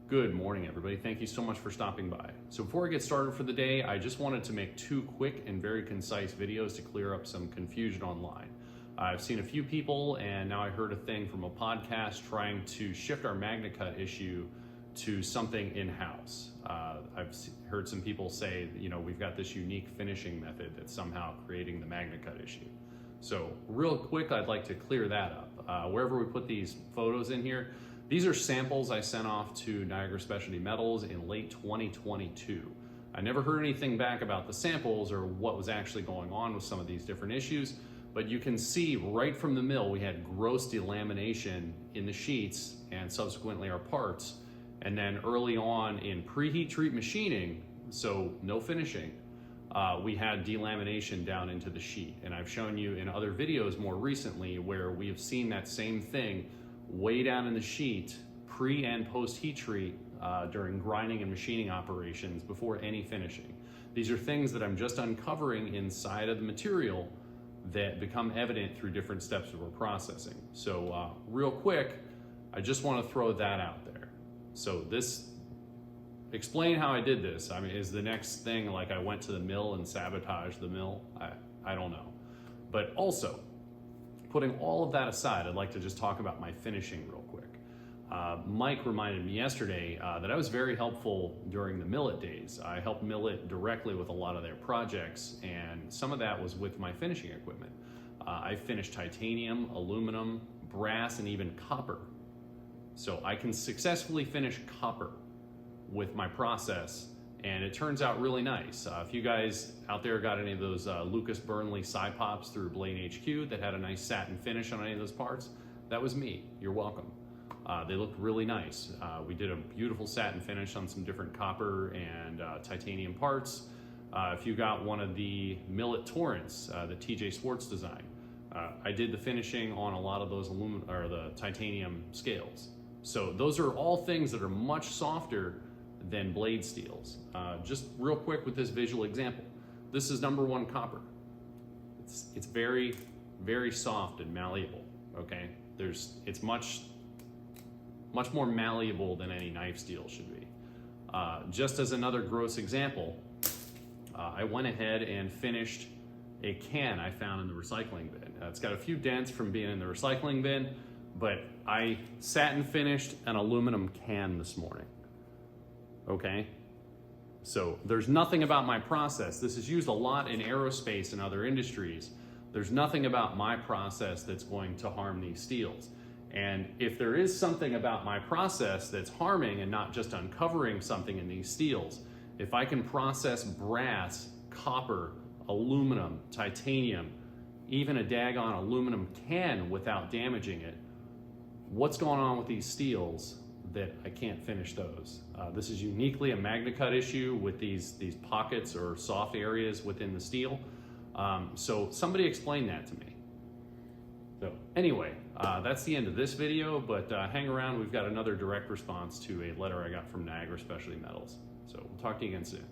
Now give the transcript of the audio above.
Good morning, everybody. Thank you so much for stopping by. So before I get started for the day, I just wanted to make two quick and very concise videos to clear up some confusion online. I've seen a few people, and now I heard a thing from a podcast trying to shift our Magnacut issue to something in-house. I've heard some people say, we've got this unique finishing method that's somehow creating the Magnacut issue. So real quick, I'd like to clear that up. Wherever we put these photos in here, these are samples I sent off to Niagara Specialty Metals in late 2022. I never heard anything back about the samples or what was actually going on with some of these different issues, but you can see right from the mill we had gross delamination in the sheets and subsequently our parts. And then early on in preheat treat machining, so no finishing, we had delamination down into the sheet. And I've shown you in other videos more recently where we have seen that same thing way down in the sheet, pre and post heat treat during grinding and machining operations before any finishing. These are things that I'm just uncovering inside of the material that become evident through different steps of our processing. So real quick, I just want to throw that out there. So explain how I did this. I mean, is the next thing like I went to the mill and sabotaged the mill? I don't know. But also, putting all of that aside, I'd like to just talk about my finishing real quick. Mike reminded me yesterday that I was very helpful during the Millet days. I helped Millet directly with a lot of their projects, and some of that was with my finishing equipment. I finished titanium, aluminum, brass, and even copper. So I can successfully finish copper with my process, and it turns out really nice. If you guys out there got any of those Lucas Burnley side pops through Blade HQ that had a nice satin finish on any of those parts, that was me. You're welcome. They looked really nice. We did a beautiful satin finish on some different copper and titanium parts. If you got one of the Millet Torrents, the TJ Sports design, I did the finishing on a lot of those aluminum or the titanium scales. So those are all things that are much softer than blade steels. Just real quick with this visual example, this is number one copper. It's very, very soft and malleable. Okay, it's much more malleable than any knife steel should be. Just as another gross example, I went ahead and finished a can I found in the recycling bin. It's got a few dents from being in the recycling bin, but I satin finished an aluminum can this morning. Okay, so there's nothing about my process. This is used a lot in aerospace and other industries. There's nothing about my process that's going to harm these steels. And if there is something about my process that's harming and not just uncovering something in these steels, if I can process brass, copper, aluminum, titanium, even a daggone aluminum can without damaging it, what's going on with these steels that I can't finish those? This is uniquely a Magnacut issue with these pockets or soft areas within the steel. So somebody explain that to me. So anyway, that's the end of this video, but hang around. We've got another direct response to a letter I got from Niagara Specialty Metals. So we'll talk to you again soon.